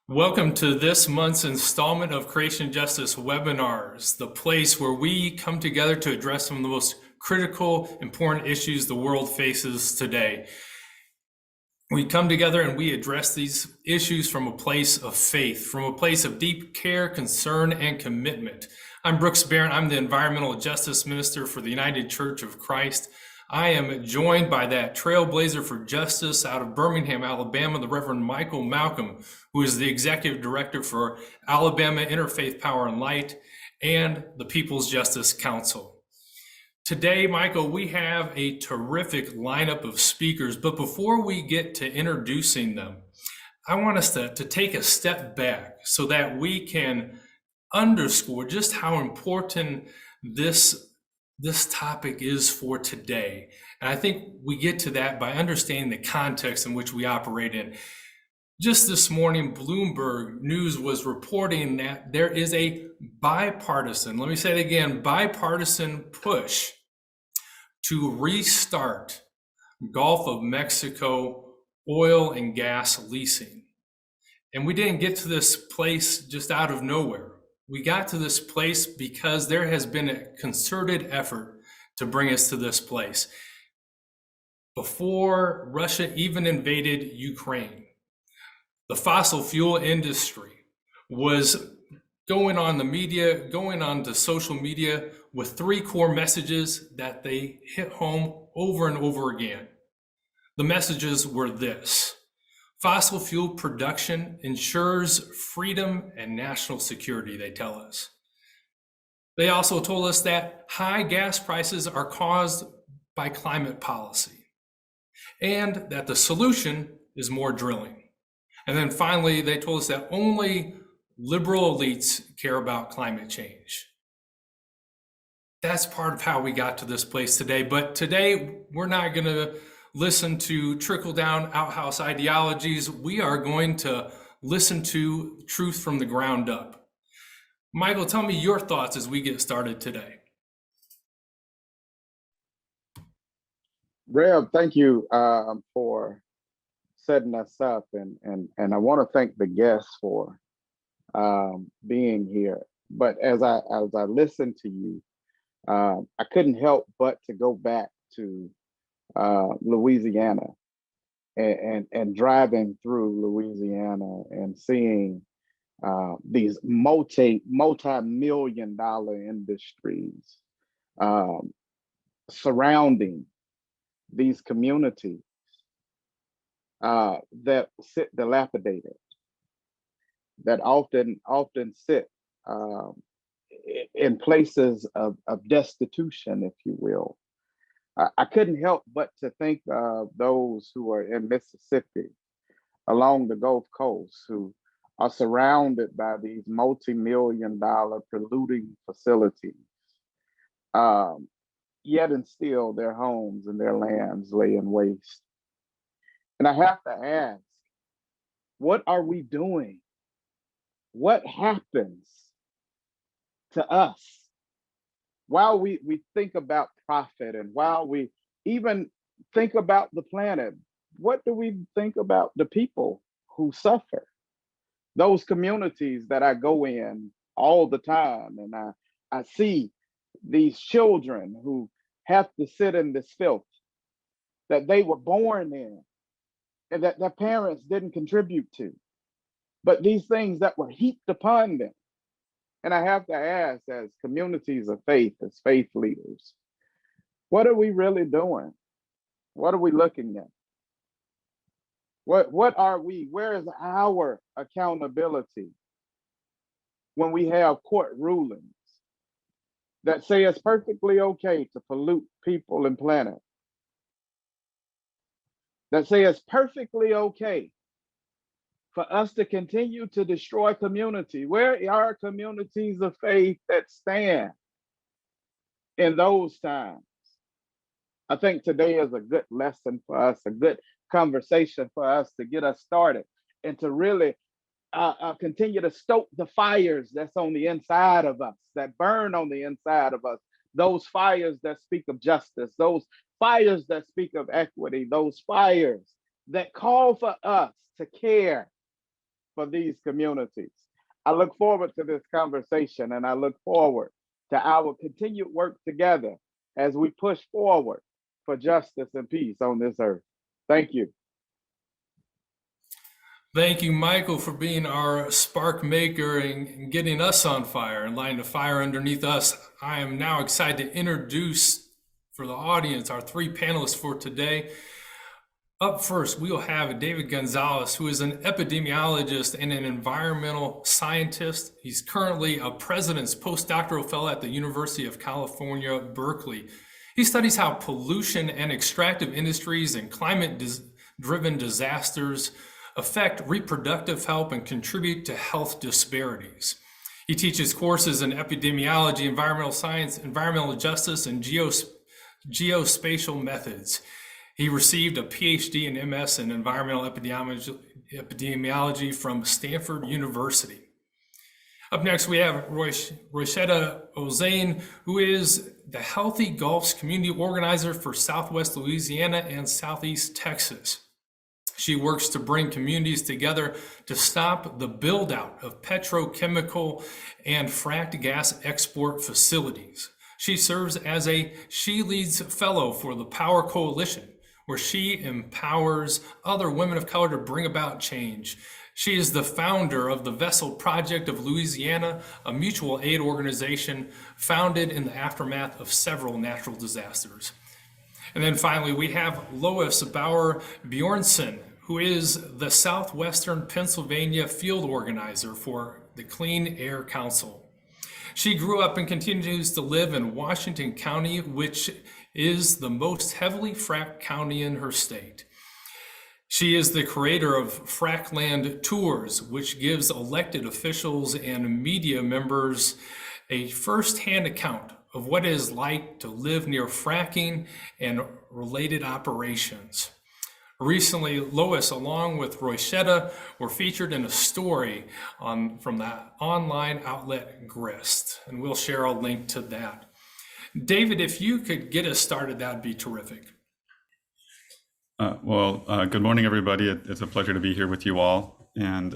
Welcome to this month's installment of Creation Justice webinars, the place where we come together to address some of the most critical, important issues the world faces today. We come together and we address these issues from a place of faith, from a place of deep care, concern, and commitment. I'm Brooks Barron. I'm the Environmental Justice Minister for the United Church of Christ. I am joined by that trailblazer for justice out of Birmingham, Alabama, the Reverend Michael Malcolm, who is the Executive Director for Alabama Interfaith Power and Light and the People's Justice Council. Today, Michael, we have a terrific lineup of speakers, but before we get to introducing them, I want us to take a step back so that we can underscore just how important this topic is for today. And I think we get to that by understanding the context in which we operate in. Just this morning, Bloomberg News was reporting that there is a bipartisan, let me say it again, bipartisan push to restart Gulf of Mexico oil and gas leasing. And we didn't get to this place just out of nowhere. We got to this place because there has been a concerted effort to bring us to this place. Before Russia even invaded Ukraine, the fossil fuel industry was going on the media, going on to social media with three core messages that they hit home over and over again. The messages were this: fossil fuel production ensures freedom and national security, they tell us. They also told us that high gas prices are caused by climate policy and that the solution is more drilling. And then finally, they told us that only liberal elites care about climate change. That's part of how we got to this place today. But today, we're not going to listen to trickle-down outhouse ideologies. We are going to listen to truth from the ground up. Michael, tell me your thoughts as we get started today. Rev, thank you for setting us up, and I want to thank the guests for being here. But as I listened to you, I couldn't help but to go back to Louisiana and driving through Louisiana and seeing these multi-million dollar industries surrounding these communities that sit dilapidated, that often sit in places of destitution, if you will. I couldn't help but to think of those who are in Mississippi along the Gulf Coast who are surrounded by these multi-million dollar polluting facilities, yet and still their homes and their lands lay in waste. And I have to ask, what are we doing? What happens to us while we think about profit and while we even think about the planet? What do we think about the people who suffer? Those communities that I go in all the time, and I see these children who have to sit in this filth that they were born in and that their parents didn't contribute to, but these things that were heaped upon them. And I have to ask, as communities of faith, as faith leaders, what are we really doing? What are we looking at? What are we? Where is our accountability when we have court rulings that say it's perfectly okay to pollute people and planet? That say it's perfectly okay for us to continue to destroy community? Where are communities of faith that stand in those times? I think today is a good lesson for us, a good conversation for us to get us started and to really continue to stoke the fires that's on the inside of us, that burn on the inside of us, those fires that speak of justice, those fires that speak of equity, those fires that call for us to care for these communities. I look forward to this conversation, and I look forward to our continued work together as we push forward for justice and peace on this earth. Thank you. Thank you, Michael, for being our spark maker and getting us on fire and lighting the fire underneath us. I am now excited to introduce for the audience our three panelists for today. Up first, we will have David Gonzalez, who is an epidemiologist and an environmental scientist. He's currently a president's postdoctoral fellow at the University of California-Berkeley. He studies how pollution and extractive industries and climate-driven disasters affect reproductive health and contribute to health disparities. He teaches courses in epidemiology, environmental science, environmental justice, and geospatial methods. He received a PhD and MS in environmental epidemiology from Stanford University. Up next, we have Roishetta Ozane, who is the Healthy Gulfs community organizer for Southwest Louisiana and Southeast Texas. She works to bring communities together to stop the build out of petrochemical and fracked gas export facilities. She serves as a She Leads Fellow for the Power Coalition, where she empowers other women of color to bring about change. She is the founder of the Vessel Project of Louisiana, a mutual aid organization founded in the aftermath of several natural disasters. And then finally, we have Lois Bower-Bjornson, who is the Southwestern Pennsylvania field organizer for the Clean Air Council. She grew up and continues to live in Washington County, which is the most heavily fracked county in her state. She is the creator of Frackland Tours, which gives elected officials and media members a firsthand account of what it is like to live near fracking and related operations. Recently, Lois, along with Roishetta, were featured in a story from the online outlet Grist, and we'll share a link to that. David, if you could get us started, that'd be terrific. Good morning, everybody. It's a pleasure to be here with you all, and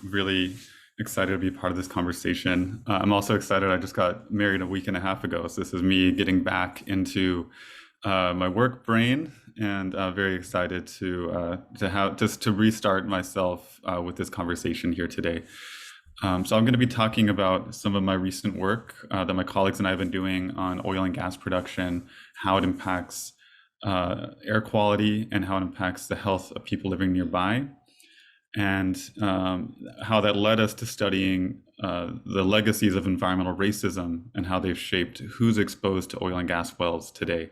really excited to be part of this conversation. I'm also excited. I just got married a week and a half ago, so this is me getting back into my work brain, and very excited to restart myself with this conversation here today. So I'm going to be talking about some of my recent work that my colleagues and I have been doing on oil and gas production, how it impacts air quality and how it impacts the health of people living nearby, and how that led us to studying the legacies of environmental racism and how they've shaped who's exposed to oil and gas wells today.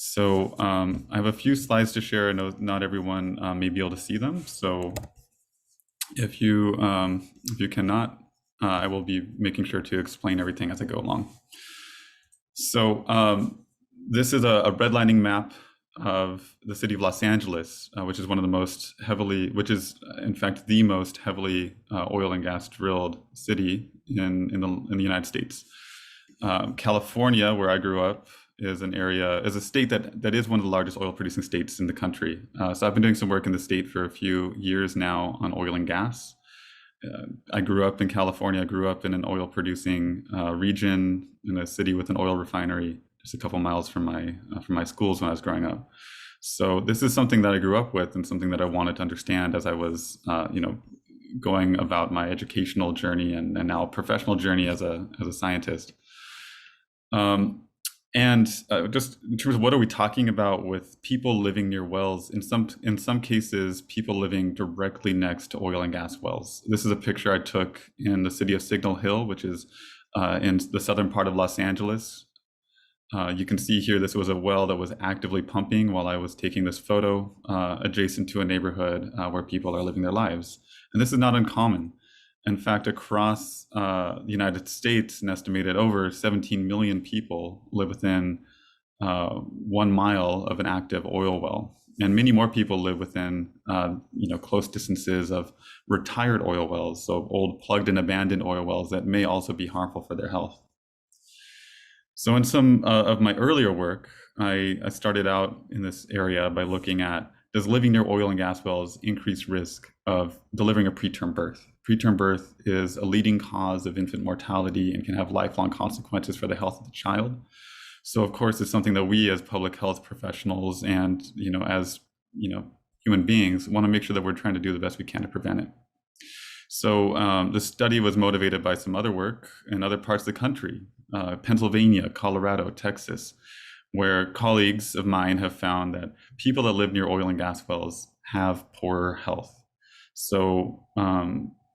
So I have a few slides to share. I know not everyone may be able to see them. So if you cannot, I will be making sure to explain everything as I go along. So this is a redlining map of the city of Los Angeles, which is one of the most heavily, which is in fact the most heavily oil and gas drilled city in the United States. California, where I grew up, is a state that is one of the largest oil producing states in the country. So I've been doing some work in the state for a few years now on oil and gas. I grew up in California. I grew up in an oil producing region in a city with an oil refinery just a couple miles from my schools when I was growing up. So this is something that I grew up with and something that I wanted to understand as I was going about my educational journey and now professional journey as a scientist. Just in terms of what are we talking about with people living near wells, in some cases, people living directly next to oil and gas wells. This is a picture I took in the city of Signal Hill, which is in the southern part of Los Angeles. You can see here, this was a well that was actively pumping while I was taking this photo adjacent to a neighborhood where people are living their lives. And this is not uncommon. In fact, across the United States, an estimated over 17 million people live within 1 mile of an active oil well. And many more people live within close distances of retired oil wells, so old plugged and abandoned oil wells that may also be harmful for their health. So in some of my earlier work, I started out in this area by looking at does living near oil and gas wells increase risk of delivering a preterm birth? Preterm birth is a leading cause of infant mortality and can have lifelong consequences for the health of the child. So of course, it's something that we as public health professionals and, as, human beings want to make sure that we're trying to do the best we can to prevent it. So the study was motivated by some other work in other parts of the country, Pennsylvania, Colorado, Texas, where colleagues of mine have found that people that live near oil and gas wells have poorer health. So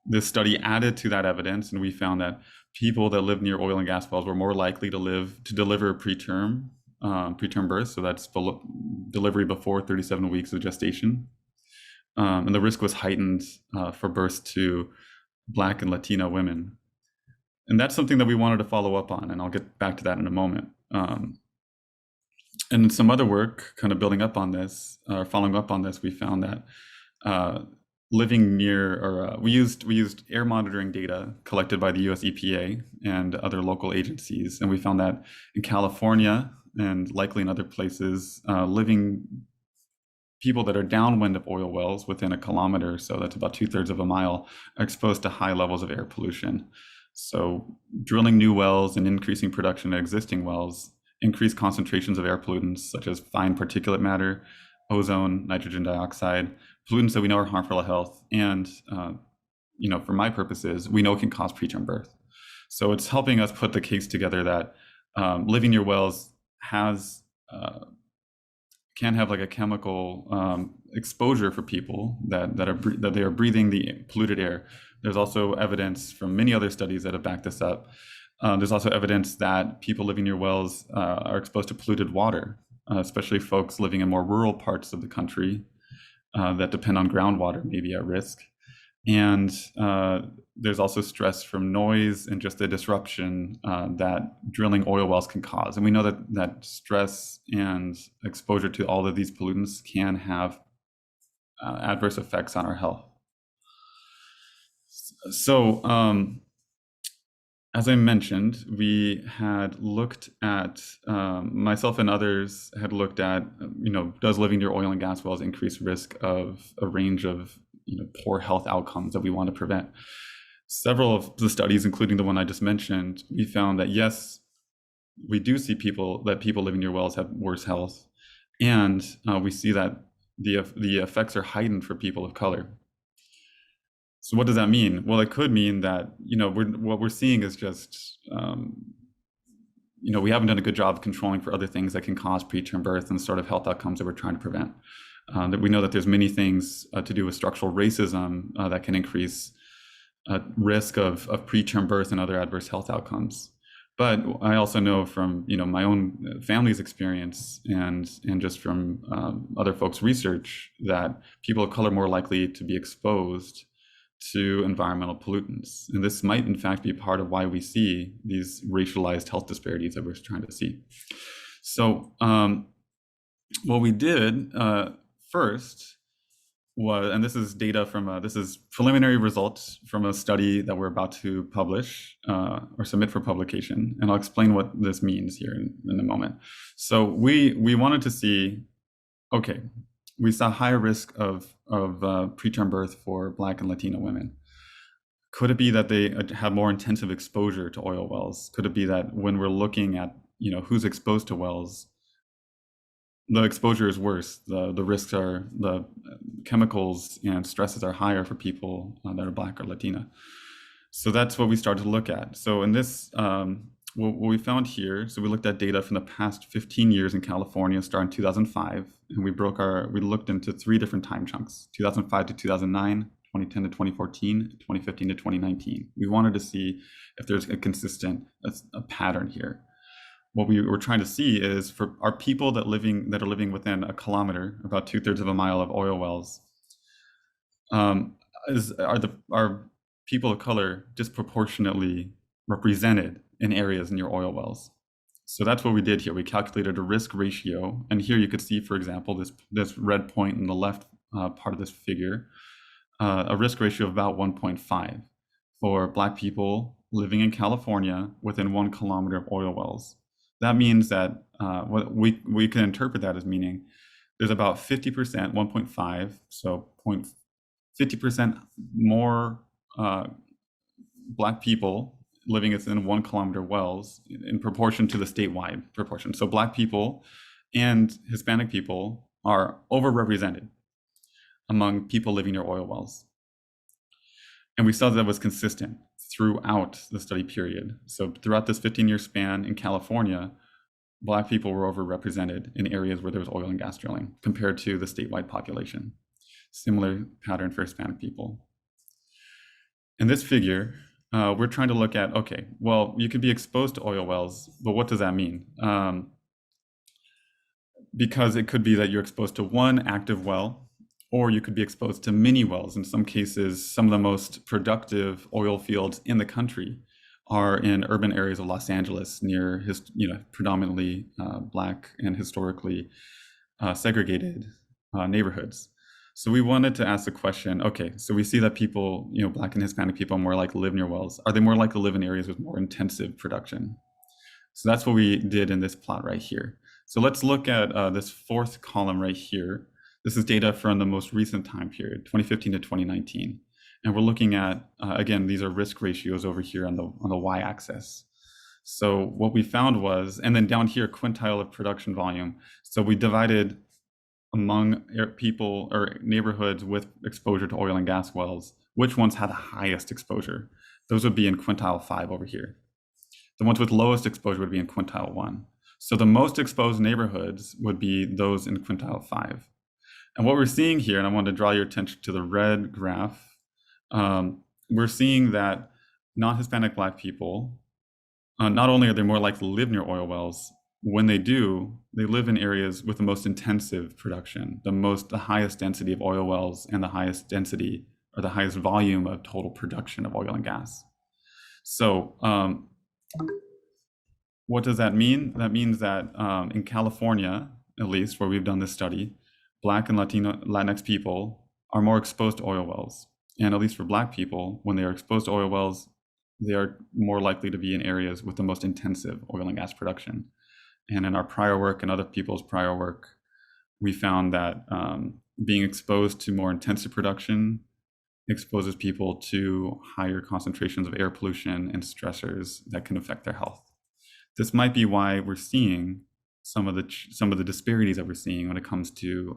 this study added to that evidence, and we found that people that live near oil and gas wells were more likely to deliver preterm birth. So that's delivery before 37 weeks of gestation. And the risk was heightened for births to Black and Latino women. And that's something that we wanted to follow up on, and I'll get back to that in a moment. And in some other work, kind of building up on this, or following up on this, we found that living near, or we used air monitoring data collected by the US EPA and other local agencies, and we found that in California and likely in other places, people that are downwind of oil wells within a kilometer, so that's about 2/3 of a mile, are exposed to high levels of air pollution. So drilling new wells and increasing production at existing wells increase concentrations of air pollutants such as fine particulate matter, ozone, nitrogen dioxide, pollutants that we know are harmful to health, and for my purposes, we know can cause preterm birth. So it's helping us put the case together that living near wells can have like a chemical exposure for people that they are breathing the polluted air. There's also evidence from many other studies that have backed this up. There's also evidence that people living near wells are exposed to polluted water, especially folks living in more rural parts of the country that depend on groundwater may be at risk. And there's also stress from noise and just the disruption that drilling oil wells can cause. And we know that stress and exposure to all of these pollutants can have adverse effects on our health. So as I mentioned, we had looked at, myself and others had looked at, does living near oil and gas wells increase risk of a range of poor health outcomes that we want to prevent? Several of the studies, including the one I just mentioned, we found that yes, we do see people living near wells have worse health, and we see that the effects are heightened for people of color. So what does that mean? Well, it could mean that what we're seeing is just we haven't done a good job of controlling for other things that can cause preterm birth and the sort of health outcomes that we're trying to prevent. That we know that there's many things to do with structural racism that can increase risk of preterm birth and other adverse health outcomes. But I also know from my own family's experience and just from other folks' research that people of color are more likely to be exposed to environmental pollutants. And this might in fact be part of why we see these racialized health disparities that we're trying to see. So what we did first was, and this is data from this is preliminary results from a study that we're about to publish or submit for publication, and I'll explain what this means here in a moment. So we wanted to see, okay, we saw higher risk of preterm birth for Black and Latino women. Could it be that they have more intensive exposure to oil wells? Could it be that when we're looking at who's exposed to wells, the exposure is worse, the risks are, the chemicals and stresses are higher for people that are Black or Latina? So that's what we started to look at. So in this, what we found here, so we looked at data from the past 15 years in California, starting in 2005, and we looked into 3 different time chunks: 2005 to 2009, 2010 to 2014, 2015 to 2019. We wanted to see if there's a consistent pattern here. What we were trying to see is for our people that are living within a kilometer, about 2/3 of a mile of oil wells, are people of color disproportionately represented in areas near oil wells? So that's what we did here. We calculated a risk ratio, and here you could see, for example, this red point in the left part of this figure, a risk ratio of about 1.5 for Black people living in California within 1 kilometer of oil wells. That means that what we can interpret that as meaning there's about 50%, 1.5, so 50% more Black people living within 1 kilometer wells in proportion to the statewide proportion. So Black people and Hispanic people are overrepresented among people living near oil wells. And we saw that was consistent throughout the study period. So throughout this 15-year span in California, Black people were overrepresented in areas where there was oil and gas drilling compared to the statewide population. Similar pattern for Hispanic people. In this figure, we're trying to look at, okay, well, you could be exposed to oil wells, but what does that mean? Because it could be that you're exposed to one active well, or you could be exposed to many wells. In some cases, some of the most productive oil fields in the country are in urban areas of Los Angeles near predominantly Black and historically segregated neighborhoods. So we wanted to ask the question, okay, so we see that people, Black and Hispanic people are more likely to live near wells. Are they more likely to live in areas with more intensive production? So that's what we did in this plot right here. So let's look at this fourth column right here. This is data from the most recent time period, 2015 to 2019. And we're looking at, again, these are risk ratios over here on the y-axis. So what we found was, and then down here, quintile of production volume. So we divided among people or neighborhoods with exposure to oil and gas wells, which ones had the highest exposure? Those would be in quintile 5 over here. The ones with lowest exposure would be in quintile 1. So the most exposed neighborhoods would be those in quintile 5. And what we're seeing here, and I want to draw your attention to the red graph, we're seeing that non-Hispanic Black people, not only are they more likely to live near oil wells, when they do, they live in areas with the most intensive production, the highest density of oil wells and the highest density or the highest volume of total production of oil and gas. So what does that mean? That means that in California, at least where we've done this study, Black and Latinx people are more exposed to oil wells. And at least for Black people, when they are exposed to oil wells, they are more likely to be in areas with the most intensive oil and gas production. And in our prior work and other people's prior work, we found that being exposed to more intensive production exposes people to higher concentrations of air pollution and stressors that can affect their health. This might be why we're seeing some of the disparities that we're seeing when it comes to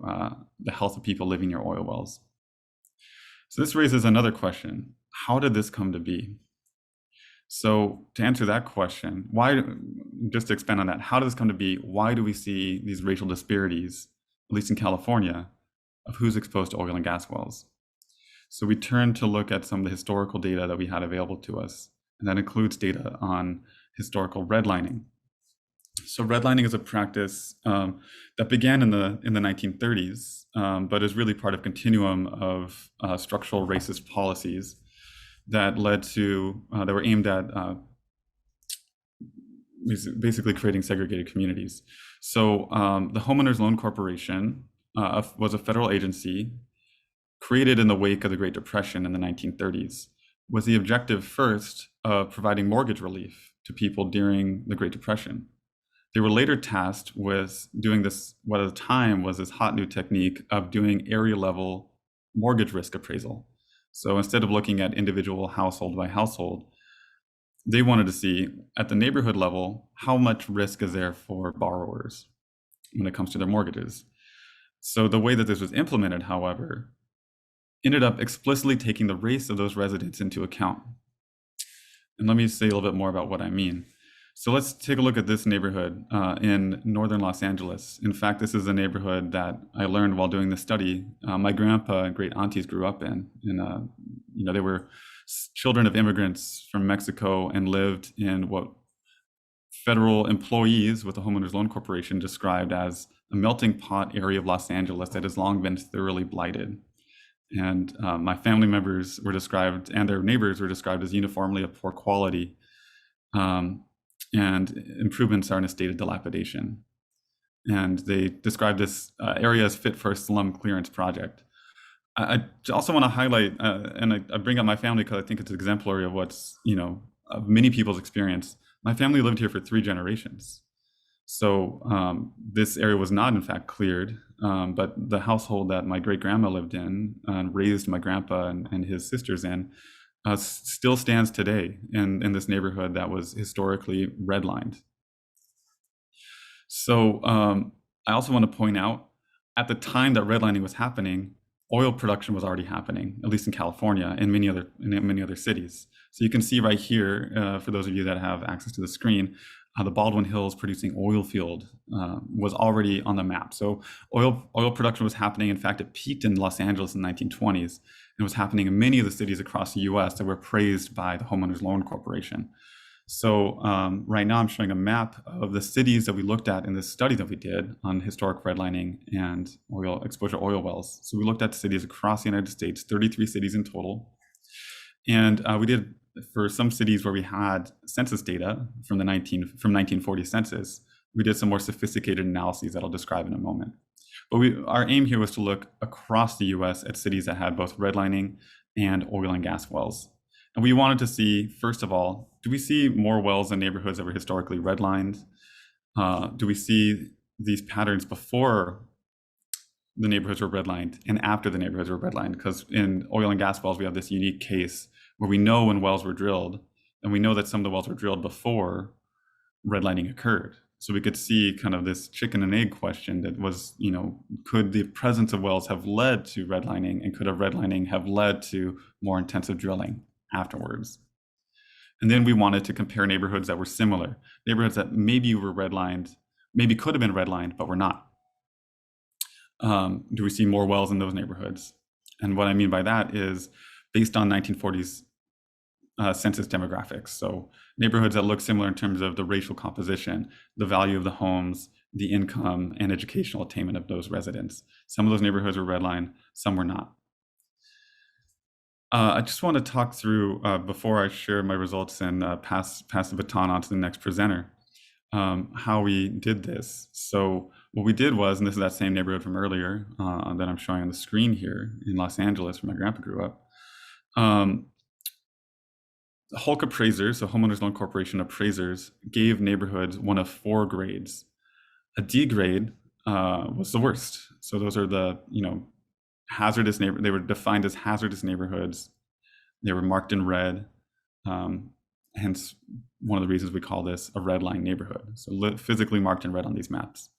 the health of people living near oil wells. So this raises another question. How did this come to be? So to answer that question, just to expand on that, how did this come to be? Why do we see these racial disparities, at least in California, of who's exposed to oil and gas wells? So we turned to look at some of the historical data that we had available to us, and that includes data on historical redlining. So redlining is a practice that began in the 1930s, but is really part of a continuum of structural racist policies that led to, that were aimed at basically creating segregated communities. So the Homeowners Loan Corporation was a federal agency created in the wake of the Great Depression in the 1930s, with the objective first of providing mortgage relief to people during the Great Depression. They were later tasked with doing this, what at the time was this hot new technique of doing area level mortgage risk appraisal. So instead of looking at individual household by household, they wanted to see at the neighborhood level, how much risk is there for borrowers when it comes to their mortgages. So the way that this was implemented, however, ended up explicitly taking the race of those residents into account. And let me say a little bit more about what I mean. So let's take a look at this neighborhood in northern Los Angeles. In fact, this is a neighborhood that I learned while doing this study. My grandpa and great aunties grew up in. They were children of immigrants from Mexico and lived in what federal employees with the Homeowners Loan Corporation described as a melting pot area of Los Angeles that has long been thoroughly blighted. And my family members were described, and their neighbors were described as uniformly of poor quality. And improvements are in a state of dilapidation. And they describe this area as fit for a slum clearance project. I also want to highlight, and I bring up my family because I think it's exemplary of what's, of many people's experience. My family lived here for 3 generations. So this area was not in fact cleared, but the household that my great grandma lived in and raised my grandpa and his sisters in still stands today in this neighborhood that was historically redlined. So I also want to point out, at the time that redlining was happening, oil production was already happening, at least in California and many other cities. So you can see right here, for those of you that have access to the screen, the Baldwin Hills producing oil field was already on the map. So oil production was happening. In fact, it peaked in Los Angeles in the 1920s and was happening in many of the cities across the US that were praised by the Homeowners Loan Corporation. So right now I'm showing a map of the cities that we looked at in this study that we did on historic redlining and oil exposure oil wells. So we looked at cities across the United States, 33 cities in total. And we did, for some cities where we had census data from 1940 census, we did some more sophisticated analyses that I'll describe in a moment. But our aim here was to look across the US at cities that had both redlining and oil and gas wells. And we wanted to see, first of all, do we see more wells in neighborhoods that were historically redlined? Do we see these patterns before the neighborhoods were redlined and after the neighborhoods were redlined? Because in oil and gas wells, we have this unique case where we know when wells were drilled, and we know that some of the wells were drilled before redlining occurred. So we could see kind of this chicken and egg question that was, could the presence of wells have led to redlining, and could a redlining have led to more intensive drilling afterwards? And then we wanted to compare neighborhoods that were similar, neighborhoods that maybe were redlined, maybe could have been redlined, but were not. Do we see more wells in those neighborhoods? And what I mean by that is based on 1940s census demographics. So neighborhoods that look similar in terms of the racial composition, the value of the homes, the income and educational attainment of those residents. Some of those neighborhoods were redlined, some were not. I just want to talk through, before I share my results and pass the baton on to the next presenter, how we did this. So what we did was, and this is that same neighborhood from earlier that I'm showing on the screen here in Los Angeles, where my grandpa grew up. Hulk appraisers, so Homeowners Loan Corporation appraisers, gave neighborhoods one of 4 grades. A D grade was the worst. So those are the, hazardous neighborhoods. They were defined as hazardous neighborhoods. They were marked in red. Hence, one of the reasons we call this a red line neighborhood. So physically marked in red on these maps.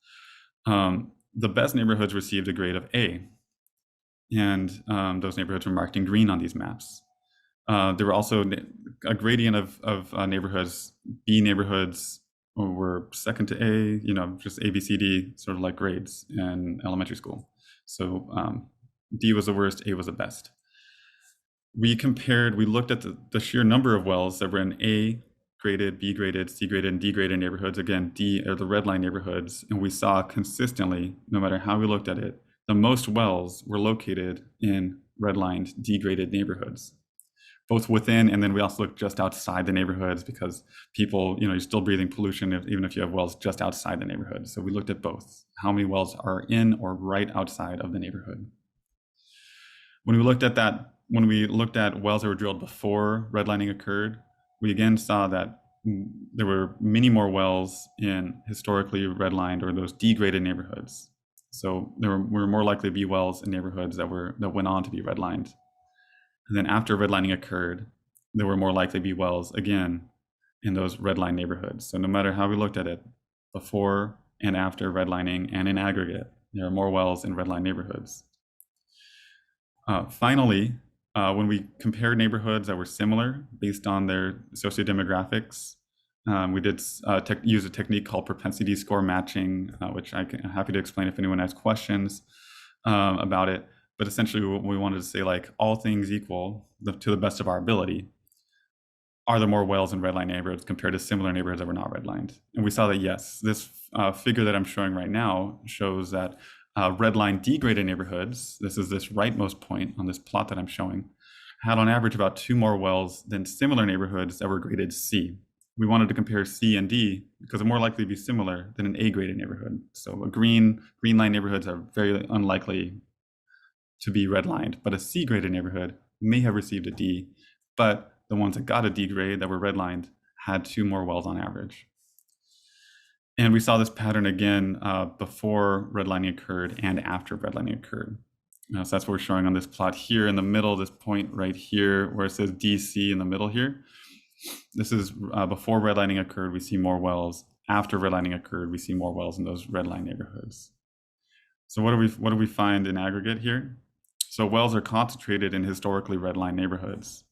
The best neighborhoods received a grade of A. And those neighborhoods were marked in green on these maps. There were also a gradient of neighborhoods. B neighborhoods were second to A, just A, B, C, D, sort of like grades in elementary school. So D was the worst, A was the best. We looked at the sheer number of wells that were in A graded, B graded, C graded, and D graded neighborhoods. Again, D are the red line neighborhoods. And we saw consistently, no matter how we looked at it, the most wells were located in redlined, D-graded neighborhoods, both within, and then we also looked just outside the neighborhoods because people, you're still breathing pollution even if you have wells just outside the neighborhood. So we looked at both, how many wells are in or right outside of the neighborhood. When we looked at wells that were drilled before redlining occurred, we again saw that there were many more wells in historically redlined or those D-graded neighborhoods. So there were more likely to be wells in neighborhoods that went on to be redlined. And then after redlining occurred, there were more likely to be wells again in those redlined neighborhoods. So no matter how we looked at it, before and after redlining and in aggregate, there are more wells in redlined neighborhoods. Finally, when we compared neighborhoods that were similar based on their sociodemographics, we did use a technique called propensity score matching, which I'm happy to explain if anyone has questions about it. But essentially what we wanted to say, like, all things equal, to the best of our ability, are there more wells in redlined neighborhoods compared to similar neighborhoods that were not redlined? And we saw that yes, this figure that I'm showing right now shows that redlined degraded neighborhoods, this is this rightmost point on this plot that I'm showing, had on average about 2 more wells than similar neighborhoods that were graded C. We wanted to compare C and D because they're more likely to be similar than an A-graded neighborhood. So a green line neighborhoods are very unlikely to be redlined, but a C-graded neighborhood may have received a D, but the ones that got a D grade that were redlined had 2 more wells on average. And we saw this pattern again before redlining occurred and after redlining occurred. So that's what we're showing on this plot here in the middle, this point right here where it says DC in the middle here. This is before redlining occurred, we see more wells. After redlining occurred, we see more wells in those redline neighborhoods. So what do we find in aggregate here? So wells are concentrated in historically redlined neighborhoods.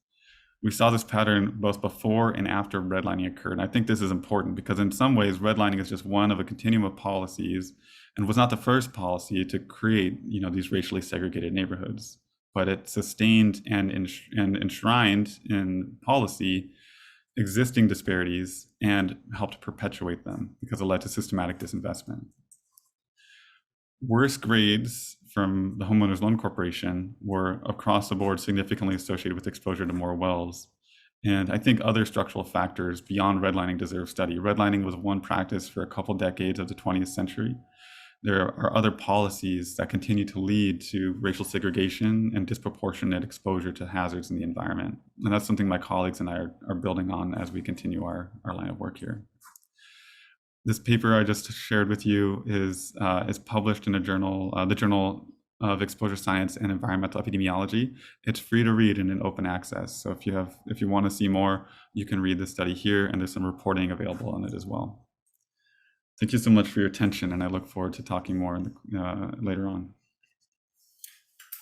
We saw this pattern both before and after redlining occurred. And I think this is important because in some ways, redlining is just one of a continuum of policies and was not the first policy to create, these racially segregated neighborhoods, but it sustained and enshrined in policy existing disparities and helped perpetuate them because it led to systematic disinvestment. Worst grades from the Homeowners Loan Corporation were across the board significantly associated with exposure to more wells. And I think other structural factors beyond redlining deserve study. Redlining was one practice for a couple decades of the 20th century. There are other policies that continue to lead to racial segregation and disproportionate exposure to hazards in the environment. And that's something my colleagues and I are building on as we continue our line of work here. This paper I just shared with you is published in a journal, the Journal of Exposure Science and Environmental Epidemiology. It's free to read and in open access. So if you want to see more, you can read this study here, and there's some reporting available on it as well. Thank you so much for your attention, and I look forward to talking more later on.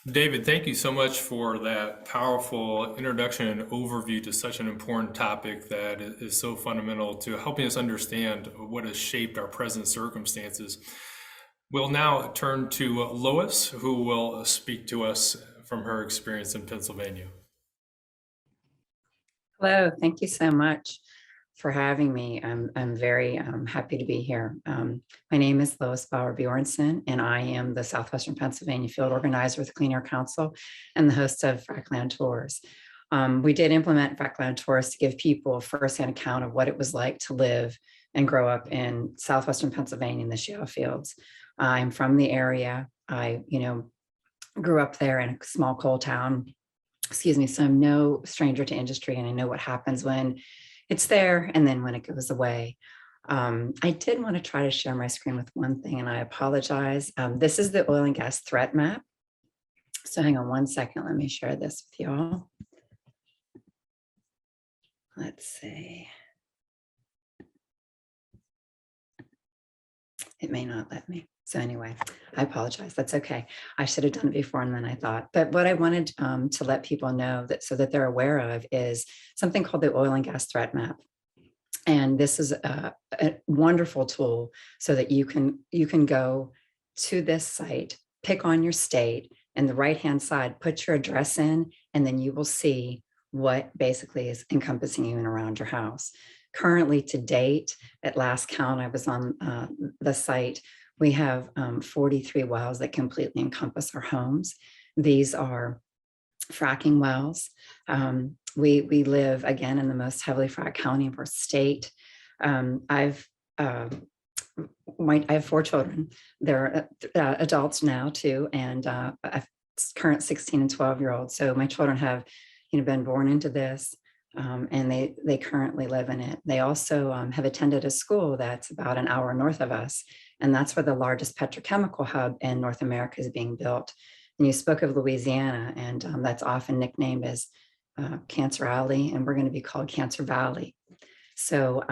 David, thank you so much for that powerful introduction and overview to such an important topic that is so fundamental to helping us understand what has shaped our present circumstances. We'll now turn to Lois, who will speak to us from her experience in Pennsylvania. Hello, thank you so much for having me. I'm very happy to be here. My name is Lois Bower-Bjornson, and I am the Southwestern Pennsylvania Field Organizer with the Clean Air Council and the host of Frackland Tours. We did implement Frackland Tours to give people a firsthand account of what it was like to live and grow up in Southwestern Pennsylvania in the shale fields. I'm from the area. I, grew up there in a small coal town, so I'm no stranger to industry, and I know what happens when it's there and then when it goes away. I did want to try to share my screen with one thing, and I apologize. This is the oil and gas threat map. So hang on one second. Let me share this with you all. Let's see. It may not let me. So anyway, I apologize. That's okay. I should have done it before and then I thought. But what I wanted to let people know so that they're aware of is something called the oil and gas threat map. And this is a wonderful tool so that you can go to this site, pick on your state, and the right-hand side, put your address in, and then you will see what basically is encompassing you and around your house. Currently, to date, at last count, I was on the site, we have 43 wells that completely encompass our homes. These are fracking wells. We live, again, in the most heavily fracked county of our state. I have 4 children. They're adults now too, and a current 16 and 12-year-olds. So my children have, been born into this, and they currently live in it. They also have attended a school that's about an hour north of us, and that's where the largest petrochemical hub in North America is being built. And you spoke of Louisiana, and that's often nicknamed as Cancer Alley, and we're going to be called Cancer Valley. So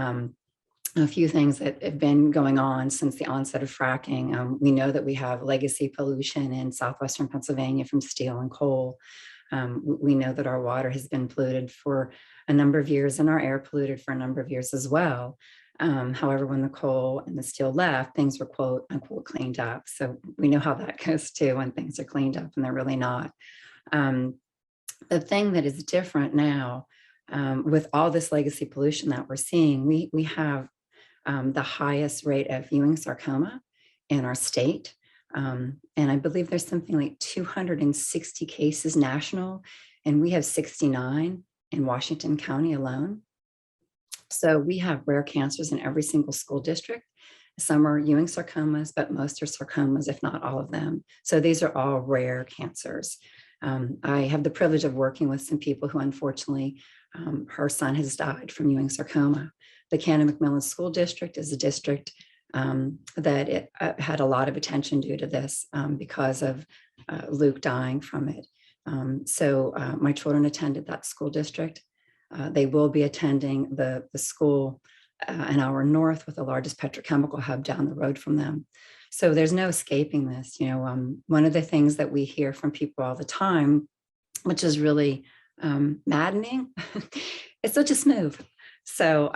a few things that have been going on since the onset of fracking. We know that we have legacy pollution in southwestern Pennsylvania from steel and coal. We know that our water has been polluted for a number of years and our air polluted for a number of years as well. However, when the coal and the steel left, things were quote unquote cleaned up. So we know how that goes too when things are cleaned up and they're really not. The thing that is different now with all this legacy pollution that we're seeing, we have the highest rate of Ewing sarcoma in our state. And I believe there's something like 260 cases national, and we have 69 in Washington County alone. So we have rare cancers in every single school district. Some are Ewing sarcomas, but most are sarcomas, if not all of them. So these are all rare cancers. I have the privilege of working with some people who unfortunately, her son has died from Ewing sarcoma. The Cannon-McMillan School District is a district that it had a lot of attention due to this because of Luke dying from it. So my children attended that school district. They will be attending the school an hour north with the largest petrochemical hub down the road from them. So there's no escaping this. You know, one of the things that we hear from people all the time, which is really maddening, it's so just move. So,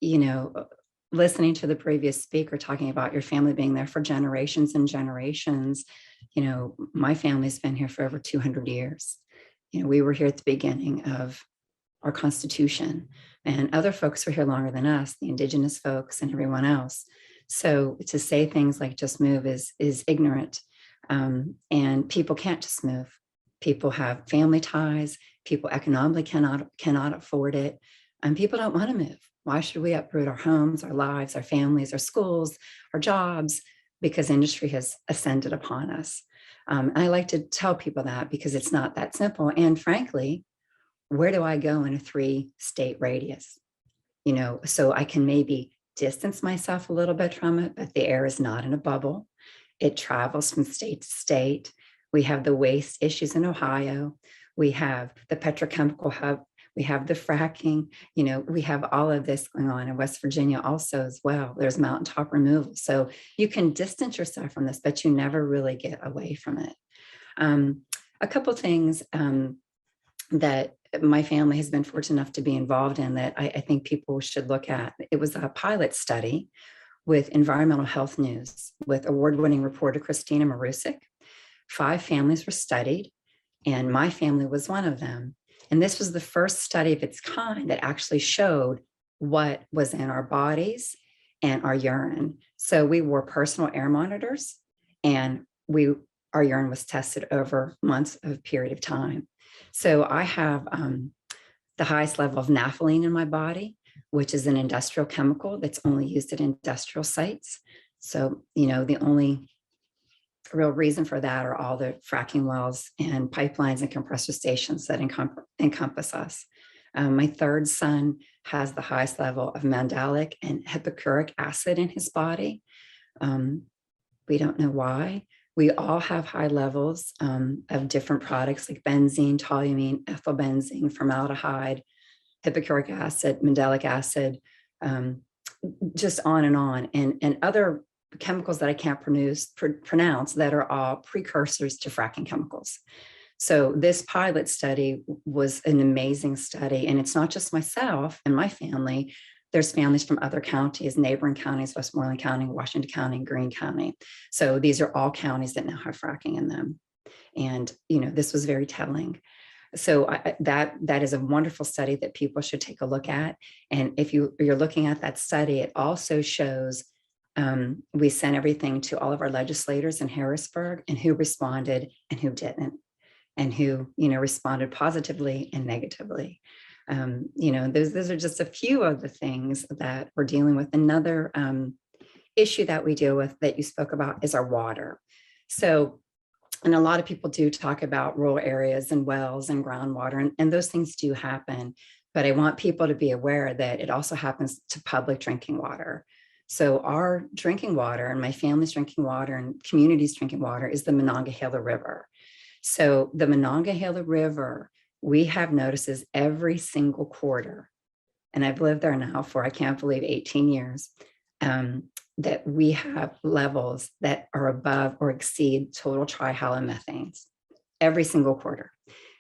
you know, listening to the previous speaker talking about your family being there for generations and generations, you know, my family's been here for over 200 years. You know, we were here at the beginning of our Constitution, and other folks were here longer than us, the indigenous folks and everyone else. So to say things like just move is ignorant, and people can't just move. People have family ties, people economically cannot afford it, and people don't want to move. Why should we uproot our homes, our lives, our families, our schools, our jobs, because industry has ascended upon us? I like to tell people that because it's not that simple. And frankly, where do I go in a 3-state radius? You know, so I can maybe distance myself a little bit from it, but the air is not in a bubble. It travels from state to state. We have the waste issues in Ohio. We have the petrochemical hub. We have the fracking. You know, we have all of this going on in West Virginia also as well. There's mountaintop removal. So you can distance yourself from this, but you never really get away from it. A couple things that my family has been fortunate enough to be involved in that I think people should look at. It was a pilot study with Environmental Health News with award-winning reporter Christina Marusic. 5 families were studied, and my family was one of them. And this was the first study of its kind that actually showed what was in our bodies and our urine. So we wore personal air monitors, and our urine was tested over months of period of time. So I have the highest level of naphthalene in my body, which is an industrial chemical that's only used at industrial sites. So, you know, the only real reason for that are all the fracking wells and pipelines and compressor stations that encompass us. My third son has the highest level of mandelic and hippochloric acid in his body. We don't know why. We all have high levels of different products like benzene, toluene, ethylbenzene, formaldehyde, hippochloric acid, mandelic acid, just on, and other chemicals that I can't pronounce that are all precursors to fracking chemicals. So this pilot study was an amazing study, and it's not just myself and my family. There's families from other counties, neighboring counties, Westmoreland County, Washington County, and Greene County. So these are all counties that now have fracking in them. And, you know, this was very telling. So that is a wonderful study that people should take a look at. And if you're looking at that study, it also shows we sent everything to all of our legislators in Harrisburg, and who responded and who didn't, and who, you know, responded positively and negatively. You know, those are just a few of the things that we're dealing with. Another issue that we deal with that you spoke about is our water. So, and a lot of people do talk about rural areas and wells and groundwater, and those things do happen. But I want people to be aware that it also happens to public drinking water. So our drinking water, and my family's drinking water and community's drinking water, is the Monongahela River. So the Monongahela River, we have notices every single quarter, and I've lived there now for, I can't believe, 18 years, that we have levels that are above or exceed total trihalomethanes every single quarter.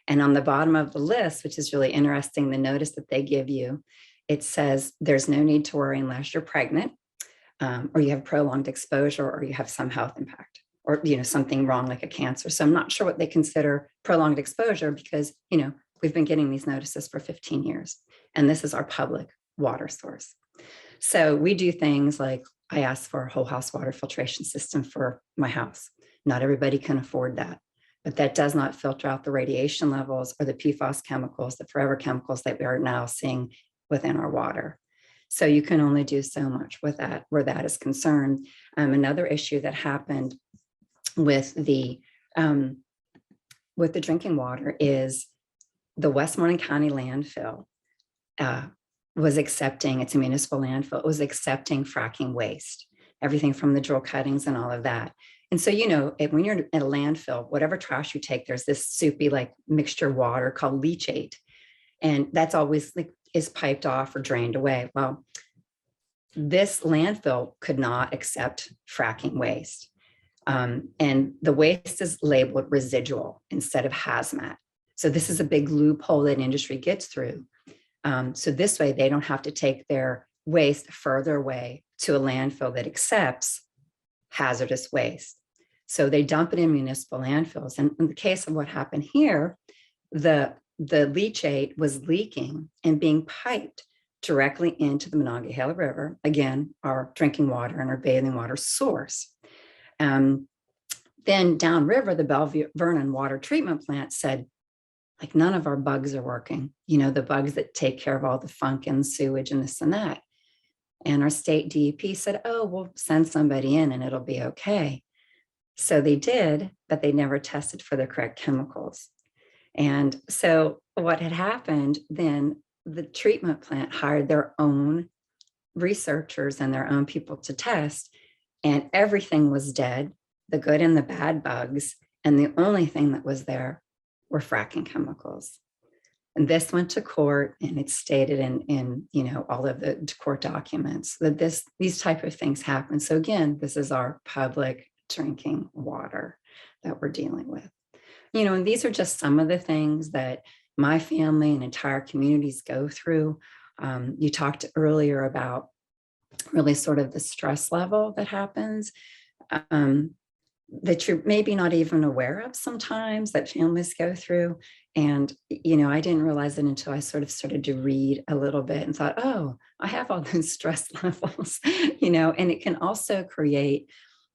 And on the bottom of the list, which is really interesting, the notice that they give you, it says there's no need to worry unless you're pregnant, or you have prolonged exposure, or you have some health impact, or, you know, something wrong like a cancer. So I'm not sure what they consider prolonged exposure, because, you know, we've been getting these notices for 15 years, and this is our public water source. So we do things like, I asked for a whole house water filtration system for my house. Not everybody can afford that, but that does not filter out the radiation levels or the PFAS chemicals, the forever chemicals that we are now seeing within our water. So you can only do so much with that, where that is concerned. Another issue that happened with the drinking water is the Westmoreland County landfill was accepting, it's a municipal landfill, it was accepting fracking waste. everything from the drill cuttings and all of that. And so, when you're at a landfill, whatever trash you take, there's this soupy like mixture water called leachate. And that's always like is piped off or drained away. Well, this landfill could not accept fracking waste. And the waste is labeled residual instead of hazmat. So this is a big loophole that industry gets through. So this way they don't have to take their waste further away to a landfill that accepts hazardous waste. So they dump it in municipal landfills. And in the case of what happened here, the leachate was leaking and being piped directly into the Monongahela River, again, our drinking water and our bathing water source. Then downriver, the Vernon water treatment plant said, like, none of our bugs are working, the bugs that take care of all the funk and sewage and this and that. And our state DEP said, oh, we'll send somebody in and it'll be okay. So they did, but they never tested for the correct chemicals. And so what had happened then, the treatment plant hired their own researchers and their own people to test, and everything was dead, the good and the bad bugs. And the only thing that was there were fracking chemicals. And this went to court, and it's stated in all of the court documents that these type of things happen. So again, this is our public drinking water that we're dealing with. And these are just some of the things that my family and entire communities go through. You talked earlier about really sort of the stress level that happens, that you're maybe not even aware of sometimes, that families go through. And, I didn't realize it until I sort of started to read a little bit and thought, oh, I have all those stress levels, and it can also create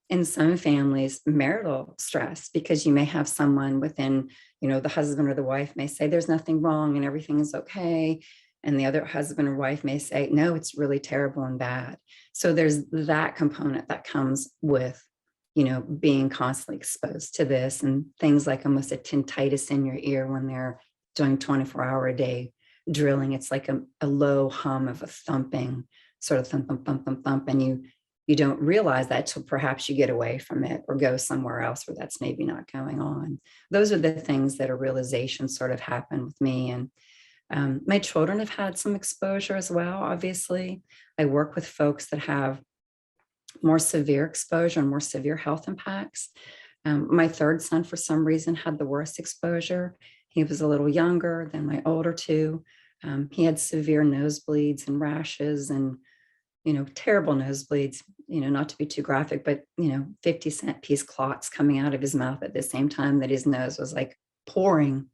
in some families marital stress, because you may have someone within, the husband or the wife may say there's nothing wrong and everything is okay. And the other husband or wife may say, no, it's really terrible and bad. So there's that component that comes with, being constantly exposed to this, and things like almost a tinnitus in your ear when they're doing 24-hour-a-day drilling. It's like a low hum of a thumping, sort of thump, thump, thump, thump, thump. And you don't realize that till perhaps you get away from it or go somewhere else where that's maybe not going on. Those are the things that a realization sort of happened with me. And my children have had some exposure as well, obviously. I work with folks that have more severe exposure and more severe health impacts. My third son, for some reason, had the worst exposure. He was a little younger than my older two. He had severe nosebleeds and rashes and, terrible nosebleeds, not to be too graphic, but, 50-cent piece clots coming out of his mouth at the same time that his nose was like pouring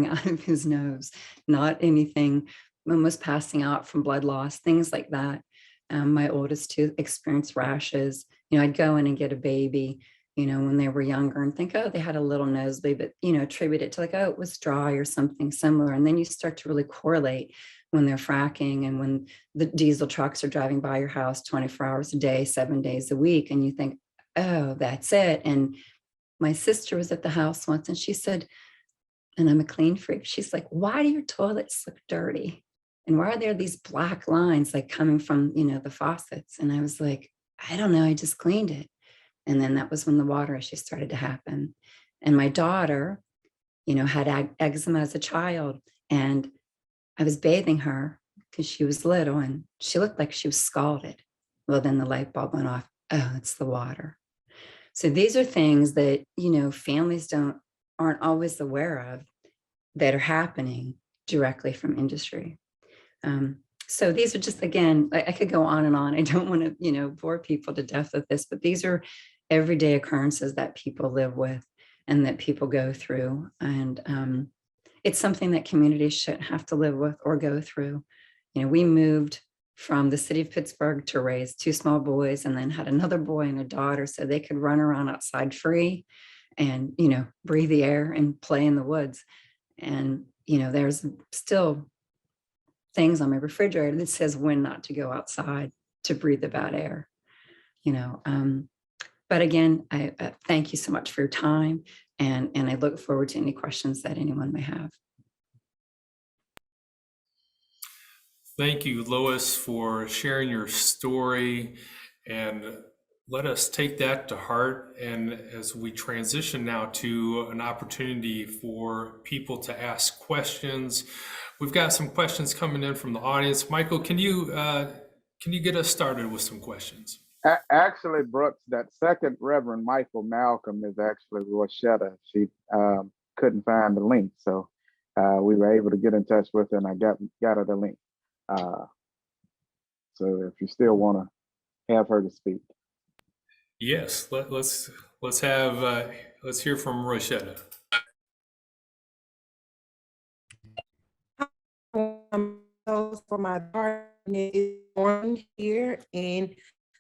out of his nose, not anything, almost passing out from blood loss, things like that. My oldest two experienced rashes. I'd go in and get a baby, when they were younger and think, oh, they had a little nosebleed, but, attribute it to like, oh, it was dry or something similar. And then you start to really correlate when they're fracking and when the diesel trucks are driving by your house 24 hours a day, 7 days a week. And you think, oh, that's it. And my sister was at the house once and she said, and I'm a clean freak, she's like, why do your toilets look dirty? And why are there these black lines like coming from, the faucets? And I was like, I don't know, I just cleaned it. And then that was when the water issue started to happen. And my daughter, had eczema as a child, and I was bathing her because she was little and she looked like she was scalded. Well, then the light bulb went off. Oh, it's the water. So these are things that, families aren't always aware of that are happening directly from industry. So these are just, again, I could go on and on. I don't want to, bore people to death with this, but these are everyday occurrences that people live with and that people go through. And it's something that communities shouldn't have to live with or go through. We moved from the city of Pittsburgh to raise two small boys and then had another boy and a daughter so they could run around outside free and, breathe the air and play in the woods. And, there's still things on my refrigerator that says when not to go outside to breathe the bad air, but again, I thank you so much for your time, and I look forward to any questions that anyone may have. Thank you, Lois, for sharing your story and let us take that to heart. And as we transition now to an opportunity for people to ask questions, we've got some questions coming in from the audience. Michael, can you get us started with some questions? Actually, Brooks, that second Reverend Michael Malcolm is actually Roishetta. She couldn't find the link, so we were able to get in touch with her, and I got her the link. So if you still want to have her to speak. Yes, let's hear from Roishetta. For my partner is born here in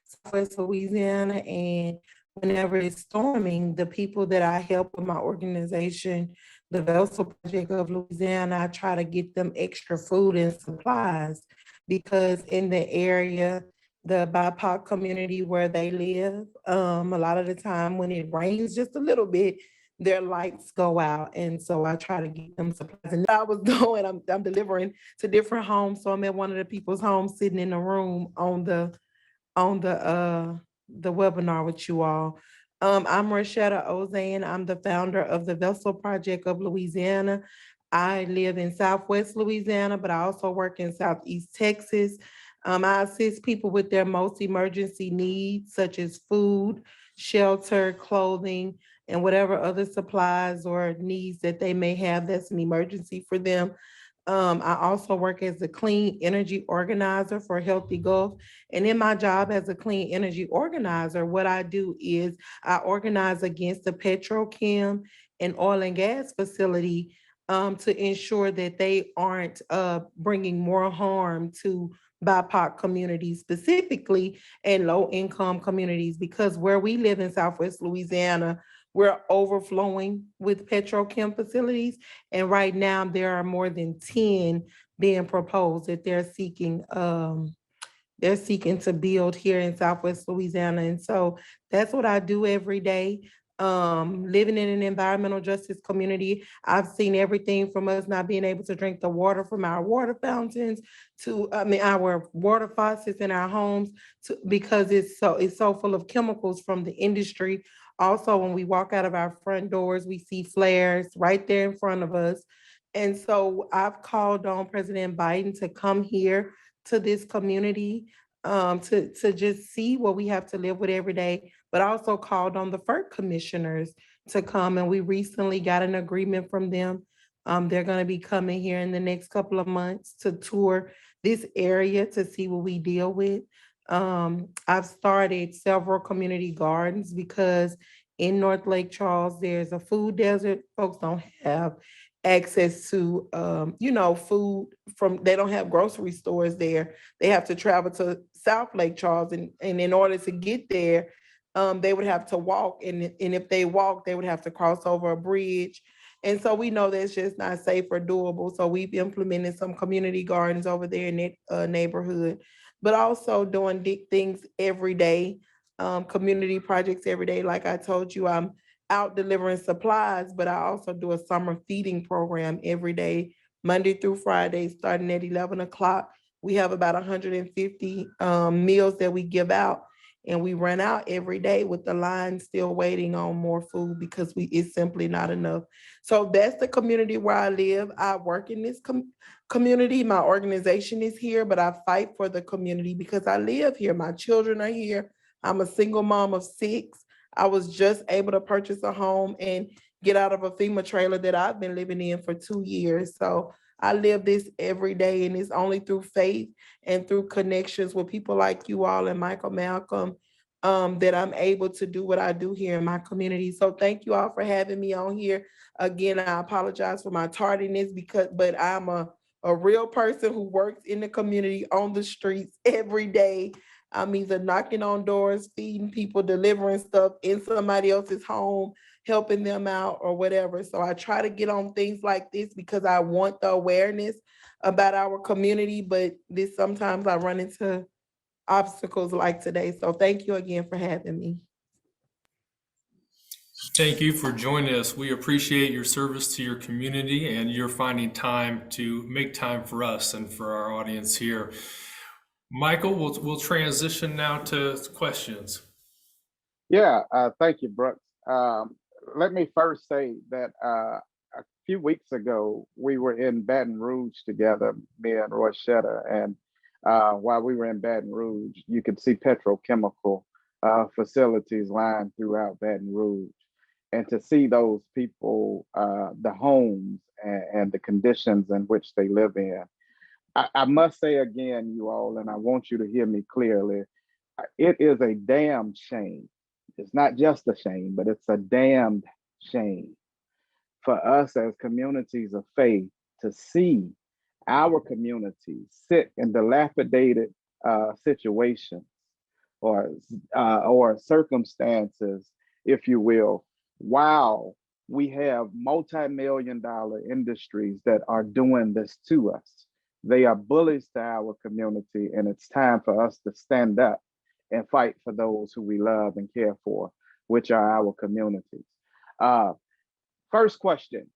Southwest Louisiana, and whenever it's storming, the people that I help with my organization, the Vessel Project of Louisiana, I try to get them extra food and supplies because in the area, the BIPOC community where they live, a lot of the time when it rains just a little bit, their lights go out. And so I try to get them supplies. And I was doing, I'm delivering to different homes. So I'm at one of the people's homes sitting in the room on the webinar with you all. I'm Roishetta Ozane. I'm the founder of the Vessel Project of Louisiana. I live in Southwest Louisiana, but I also work in Southeast Texas. I assist people with their most emergency needs, such as food, shelter, clothing, and whatever other supplies or needs that they may have that's an emergency for them. I also work as a clean energy organizer for Healthy Gulf. And in my job as a clean energy organizer, what I do is I organize against the petrochem and oil and gas facility to ensure that they aren't bringing more harm to BIPOC communities specifically and low-income communities, because where we live in Southwest Louisiana, we're overflowing with petrochem facilities. And right now there are more than 10 being proposed that they're seeking to build here in Southwest Louisiana. And so that's what I do every day. Living in an environmental justice community, I've seen everything from us not being able to drink the water from our water fountains to, our water faucets in our homes, because it's so full of chemicals from the industry. Also, when we walk out of our front doors, we see flares right there in front of us. And so I've called on President Biden to come here to this community to just see what we have to live with every day, but also called on the FERC commissioners to come. And we recently got an agreement from them. They're going to be coming here in the next couple of months to tour this area to see what we deal with. I've started several community gardens because in North Lake Charles, there's a food desert. Folks don't have access to, food they don't have grocery stores there. They have to travel to South Lake Charles. And in order to get there, they would have to walk. And if they walk, they would have to cross over a bridge. And so we know that's just not safe or doable. So we've implemented some community gardens over there in that neighborhood, but also doing things every day, community projects every day. Like I told you, I'm out delivering supplies, but I also do a summer feeding program every day, Monday through Friday, starting at 11 o'clock. We have about 150 meals that we give out, and we run out every day with the line still waiting on more food because it's simply not enough. So that's the community where I live. I work in this community. My organization is here, but I fight for the community because I live here. My children are here. I'm a single mom of 6. I was just able to purchase a home and get out of a FEMA trailer that I've been living in for 2 years. So I live this every day, and it's only through faith and through connections with people like you all and Michael Malcolm that I'm able to do what I do here in my community. So thank you all for having me on here. Again, I apologize for my tardiness but I'm a real person who works in the community on the streets every day. I'm either knocking on doors, feeding people, delivering stuff in somebody else's home, helping them out or whatever. So I try to get on things like this because I want the awareness about our community, but sometimes I run into obstacles like today. So thank you again for having me. Thank you for joining us. We appreciate your service to your community and you're finding time to make time for us and for our audience here. Michael, we'll transition now to questions. Yeah, thank you, Brooks. Let me first say that a few weeks ago, we were in Baton Rouge together, me and Roishetta, and while we were in Baton Rouge, you could see petrochemical facilities lined throughout Baton Rouge. And to see those people, the homes and the conditions in which they live in, I must say again, you all, and I want you to hear me clearly, it is a damn shame. It's not just a shame, but it's a damned shame for us as communities of faith to see our communities sit in dilapidated situations or circumstances, if you will, while we have multi-million-dollar industries that are doing this to us. They are bullies to our community, and it's time for us to stand up and fight for those who we love and care for, which are our communities. Uh, First question,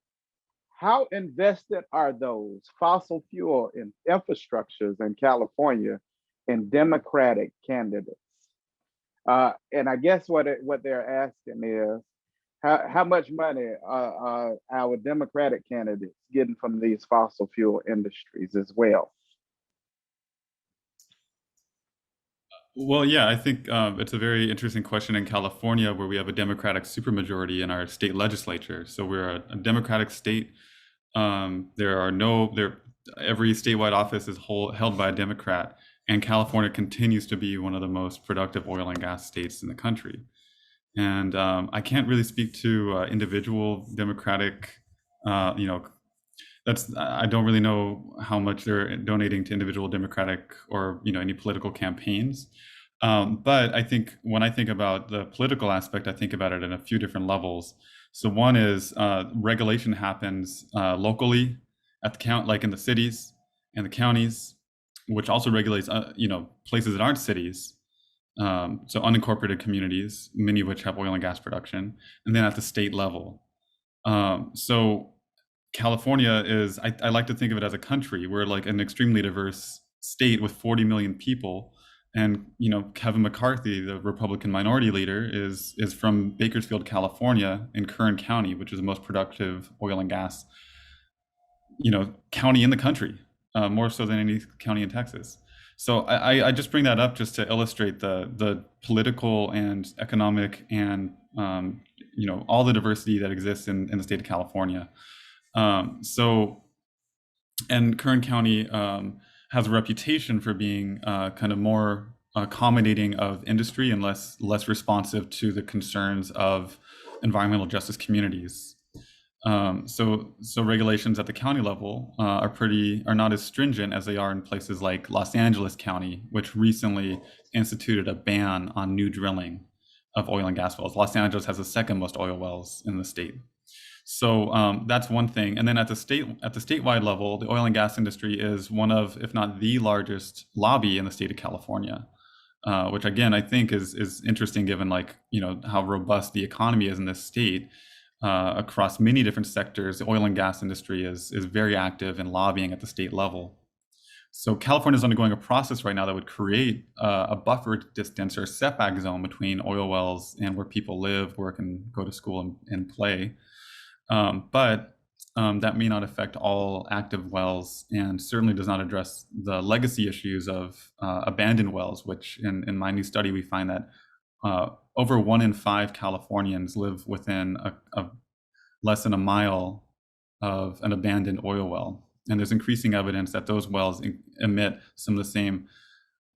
how invested are those fossil fuel infrastructures in California in Democratic candidates? And I guess what they're asking is, how much money are our Democratic candidates getting from these fossil fuel industries as well? Well, yeah, I think it's a very interesting question in California, where we have a Democratic supermajority in our state legislature. So we're a Democratic state. There are no there. Every statewide office is held by a Democrat, and California continues to be one of the most productive oil and gas states in the country. And I can't really speak to individual Democratic, you know, I don't really know how much they're donating to individual Democratic or any political campaigns. But I think when I think about the political aspect, I think about it in a few different levels. So one is regulation happens locally at the count, like in the cities and the counties, which also regulates places that aren't cities. So unincorporated communities, many of which have oil and gas production, and then at the state level. So California is, I like to think of it as a country. We're like an extremely diverse state with 40 million people. And, Kevin McCarthy, the Republican minority leader, is from Bakersfield, California, in Kern County, which is the most productive oil and gas, county in the country, more so than any county in Texas. So I just bring that up just to illustrate the political and economic and, all the diversity that exists in the state of California. And Kern County has a reputation for being kind of more accommodating of industry and less responsive to the concerns of environmental justice communities. So regulations at the county level are not as stringent as they are in places like Los Angeles County, which recently instituted a ban on new drilling of oil and gas wells. Los Angeles has the second most oil wells in the state. So that's one thing. And then at the statewide level, the oil and gas industry is one of, if not the largest lobby in the state of California, which again, I think is interesting given how robust the economy is in this state. Across many different sectors, the oil and gas industry is very active in lobbying at the state level. So California is undergoing a process right now that would create a buffer distance or setback zone between oil wells and where people live, work, and go to school and play. But that may not affect all active wells, and certainly does not address the legacy issues of abandoned wells, which in my new study, we find that over 1 in 5 Californians live within a less than a mile of an abandoned oil well. And there's increasing evidence that those wells emit some of the same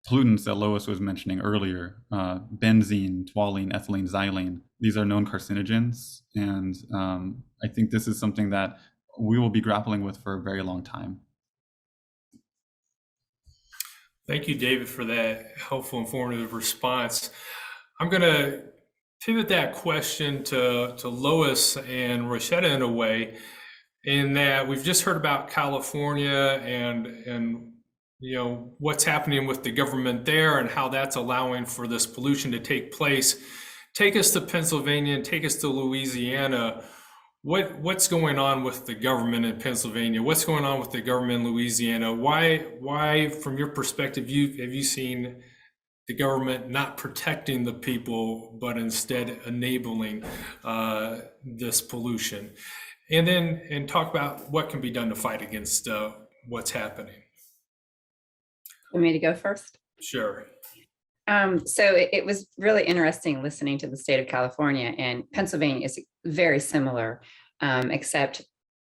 pollutants that Lois was mentioning earlier, benzene, toluene, ethylene, xylene. These are known carcinogens. And I think this is something that we will be grappling with for a very long time. Thank you, David, for that helpful, informative response. I'm going to pivot that question to Lois and Roishetta in a way, in that we've just heard about California and what's happening with the government there and how that's allowing for this pollution to take place. Take us to Pennsylvania and take us to Louisiana. What's going on with the government in Pennsylvania? What's going on with the government in Louisiana? Why, from your perspective, have you seen the government not protecting the people, but instead enabling this pollution. And talk about what can be done to fight against what's happening. Want me to go first? Sure. So it was really interesting listening to the state of California, and Pennsylvania is very similar, except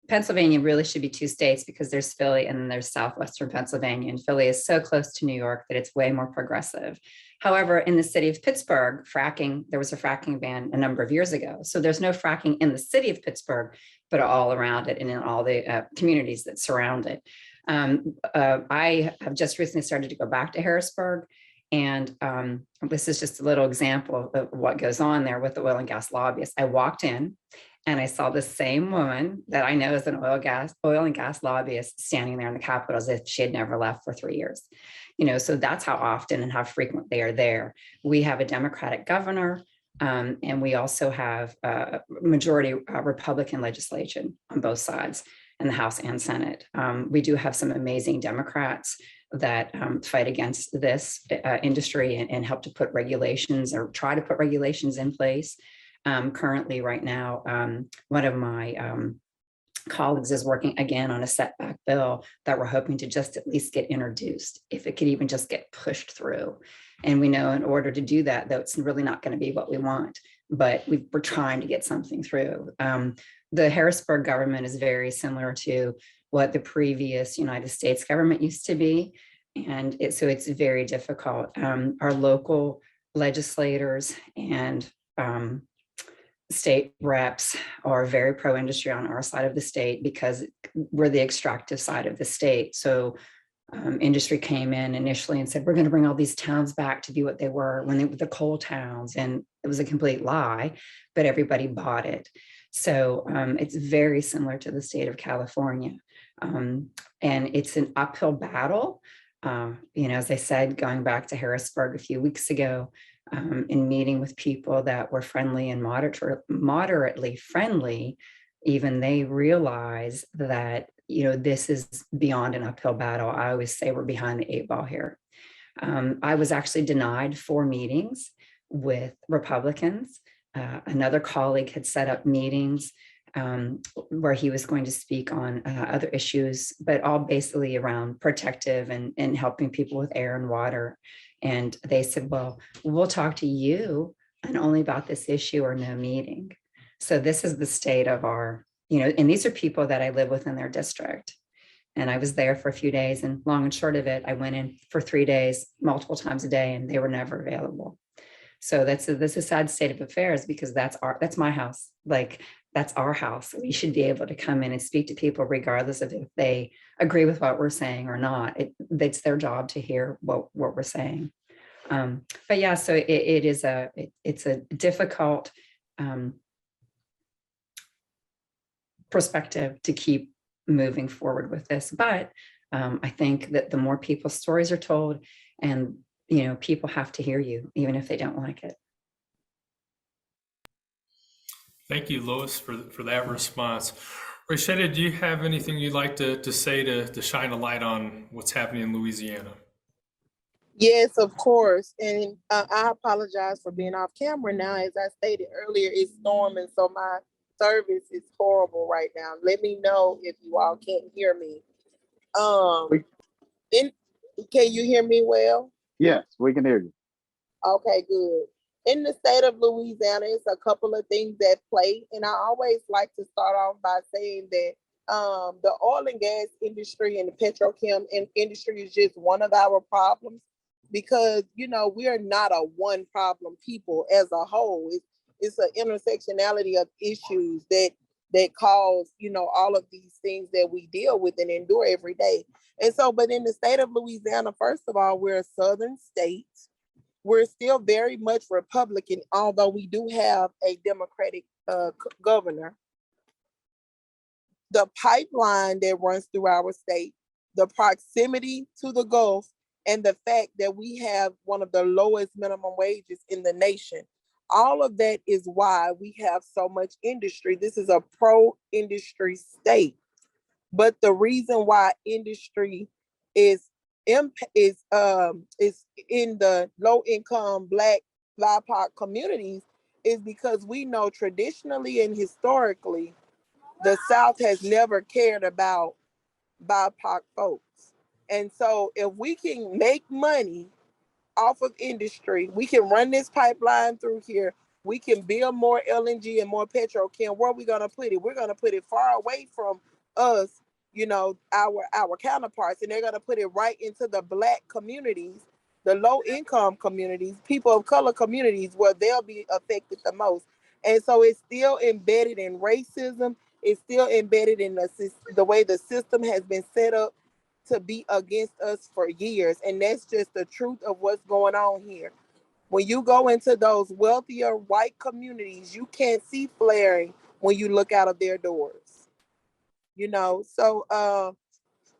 Pennsylvania really should be two states because there's Philly and then there's Southwestern Pennsylvania, and Philly is so close to New York that it's way more progressive. However, in the city of Pittsburgh, there was a fracking ban a number of years ago. So there's no fracking in the city of Pittsburgh, but all around it and in all the communities that surround it. I have just recently started to go back to Harrisburg. And this is just a little example of what goes on there with the oil and gas lobbyists. I walked in and I saw the same woman that I know is an oil and gas lobbyist standing there in the Capitol as if she had never left for 3 years. So that's how often and how frequent they are there. We have a Democratic governor, and we also have a majority Republican legislation on both sides in the House and Senate. We do have some amazing Democrats that fight against this industry and help to put regulations or try to put regulations in place. Currently, right now, one of my colleagues is working again on a setback bill that we're hoping to just at least get introduced, if it could even just get pushed through. And we know in order to do that, though, it's really not going to be what we want, but we're trying to get something through. The Harrisburg government is very similar to what the previous United States government used to be. And so it's very difficult. Our local legislators and state reps are very pro-industry on our side of the state because we're the extractive side of the state. So industry came in initially and said, we're going to bring all these towns back to be what they were when they were the coal towns. And it was a complete lie, but everybody bought it. So it's very similar to the state of California. And it's an uphill battle. As I said, going back to Harrisburg a few weeks ago, in meeting with people that were friendly and moderately friendly, even they realize that, this is beyond an uphill battle. I always say we're behind the 8 ball here. I was actually denied 4 meetings with Republicans. Another colleague had set up meetings where he was going to speak on other issues, but all basically around protective and helping people with air and water. And they said, well, we'll talk to you and only about this issue or no meeting. So this is the state of our, and these are people that I live with in their district. And I was there for a few days, and long and short of it, I went in for 3 days, multiple times a day, and they were never available. So that's a sad state of affairs because that's my house. Like, that's our house. We should be able to come in and speak to people regardless of if they agree with what we're saying or not. It's their job to hear what we're saying. But yeah, so it's a difficult perspective to keep moving forward with this. But I think that the more people's stories are told, and people have to hear you, even if they don't like it. Thank you, Lois, for that response. Roishetta, do you have anything you'd like to say to shine a light on what's happening in Louisiana? Yes, of course. And I apologize for being off camera now. As I stated earlier, it's storming, so my service is horrible right now. Let me know if you all can't hear me. Can you hear me well? Yes, we can hear you. Okay, good. In the state of Louisiana, it's a couple of things that play. And I always like to start off by saying that the oil and gas industry and the petrochem industry is just one of our problems because, we are not a one problem people as a whole. It's an intersectionality of issues that cause, all of these things that we deal with and endure every day. And so, but in the state of Louisiana, first of all, we're a southern state. We're still very much Republican, although we do have a Democratic governor. The pipeline that runs through our state, the proximity to the Gulf, and the fact that we have one of the lowest minimum wages in the nation. All of that is why we have so much industry. This is a pro-industry state. But the reason why industry is is in the low income Black BIPOC communities is because we know traditionally and historically the South has never cared about BIPOC folks. And so if we can make money off of industry, we can run this pipeline through here, we can build more LNG and more petrochem. Where are we gonna put it? We're gonna put it far away from us, our counterparts, and they're gonna put it right into the Black communities, the low income communities, people of color communities where they'll be affected the most. And so it's still embedded in racism. It's still embedded in the way the system has been set up to be against us for years. And that's just the truth of what's going on here. When you go into those wealthier white communities, you can't see flaring when you look out of their doors.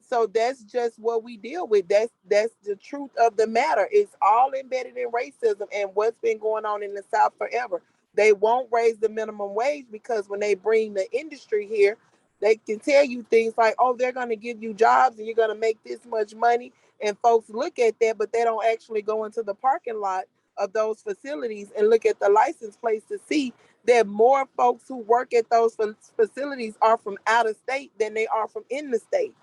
So that's just what we deal with. That's the truth of the matter. It's all embedded in racism and what's been going on in the South forever. They won't raise the minimum wage because when they bring the industry here, they can tell you things like, oh, they're going to give you jobs and you're going to make this much money. And folks look at that, but they don't actually go into the parking lot of those facilities and look at the license plates to see that more folks who work at those facilities are from out of state than they are from in the state.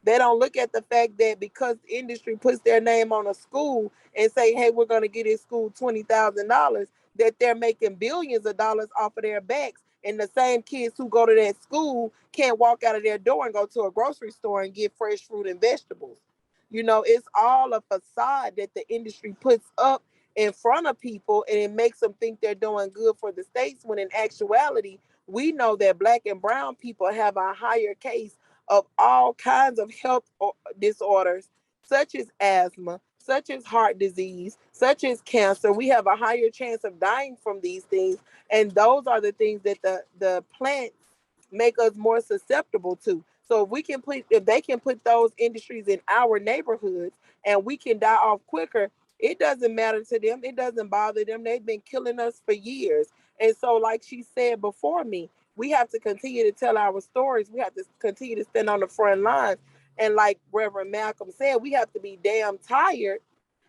They don't look at the fact that because the industry puts their name on a school and say, hey, we're going to get this school $20,000, that they're making billions of dollars off of their backs. And the same kids who go to that school can't walk out of their door and go to a grocery store and get fresh fruit and vegetables. It's all a facade that the industry puts up in front of people, and it makes them think they're doing good for the states, when in actuality, we know that Black and brown people have a higher case of all kinds of health disorders, such as asthma, such as heart disease, such as cancer. We have a higher chance of dying from these things. And those are the things that the plants make us more susceptible to. So if they can put those industries in our neighborhoods and we can die off quicker, it doesn't matter to them. It doesn't bother them. They've been killing us for years. And so, like she said before me, we have to continue to tell our stories. We have to continue to stand on the front lines. And like Reverend Malcolm said, we have to be damn tired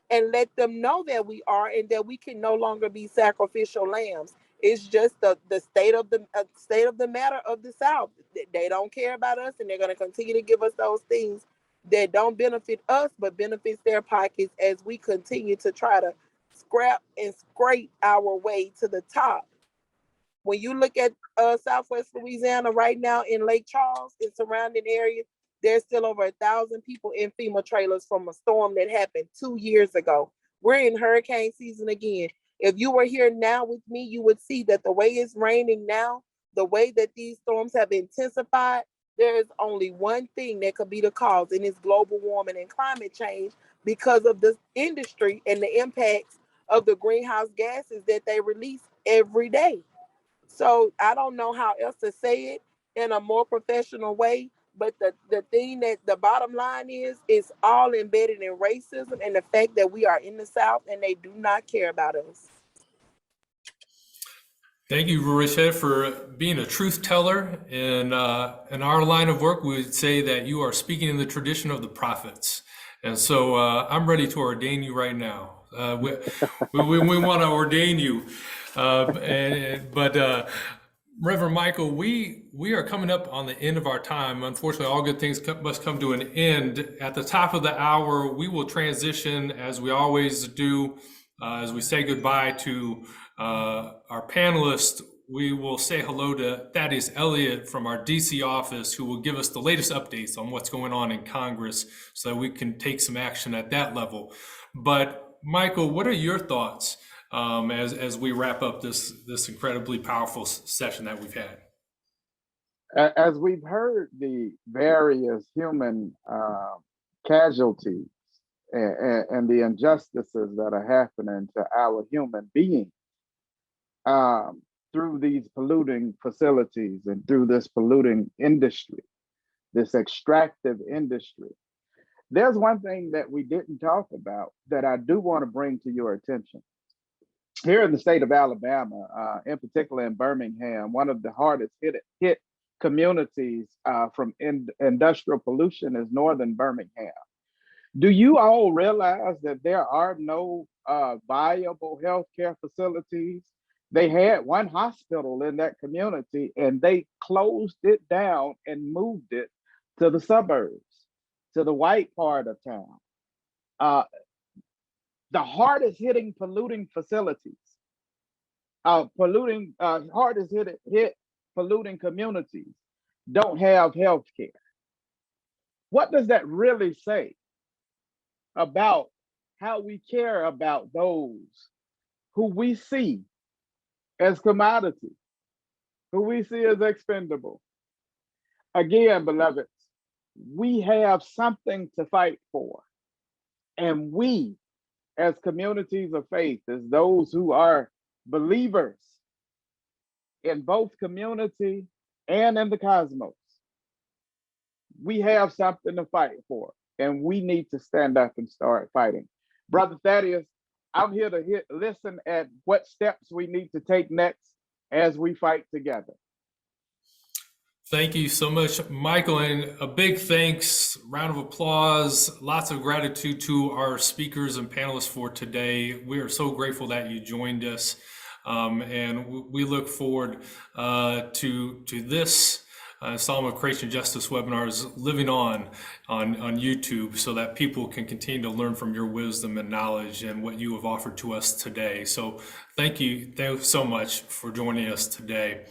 and let them know that we are, and that we can no longer be sacrificial lambs. It's just the state of the matter of the South. They don't care about us, and they're going to continue to give us those things that don't benefit us but benefits their pockets as we continue to try to scrap and scrape our way to the top. When you look at Southwest Louisiana right now in Lake Charles and surrounding areas, there's still over 1,000 people in FEMA trailers from a storm that happened 2 years ago. We're in hurricane season again. If you were here now with me, you would see that the way it's raining now, the way that these storms have intensified, there is only one thing that could be the cause, and it's global warming and climate change, because of the industry and the impacts of the greenhouse gases that they release every day. So I don't know how else to say it in a more professional way, but the thing that the bottom line is, it's all embedded in racism and the fact that we are in the South and they do not care about us. Thank you, Roishetta, for being a truth teller. In our line of work, we would say that you are speaking in the tradition of the prophets. And so I'm ready to ordain you right now. We want to ordain you. Reverend Michael, we are coming up on the end of our time. Unfortunately, all good things must come to an end. At the top of the hour, we will transition, as we always do, as we say goodbye to our panelists. We will say hello to Thaddeus Elliott from our DC office, who will give us the latest updates on what's going on in Congress so that we can take some action at that level. But Michael, what are your thoughts as we wrap up this incredibly powerful session that we've had? As we've heard the various human casualties and the injustices that are happening to our human beings through these polluting facilities and through this polluting industry, this extractive industry, there's one thing that we didn't talk about that I do want to bring to your attention. Here in the state of Alabama, in particular in Birmingham, one of the hardest hit communities from industrial pollution is northern Birmingham. Do you all realize that there are no viable healthcare facilities? They had one hospital in that community and they closed it down and moved it to the suburbs, to the white part of town. The hardest hitting polluting facilities, hardest hit polluting communities don't have health care. What does that really say about how we care about those who we see as commodity, who we see as expendable? Again, beloveds, we have something to fight for. And we, as communities of faith, as those who are believers in both community and in the cosmos, we have something to fight for, and we need to stand up and start fighting. Brother Thaddeus, I'm here to listen at what steps we need to take next as we fight together. Thank you so much, Michael, and a big thanks, round of applause, lots of gratitude to our speakers and panelists for today. We are so grateful that you joined us, and we look forward to this installment of Creation Justice webinars living on YouTube so that people can continue to learn from your wisdom and knowledge and what you have offered to us today. So thank you so much for joining us today.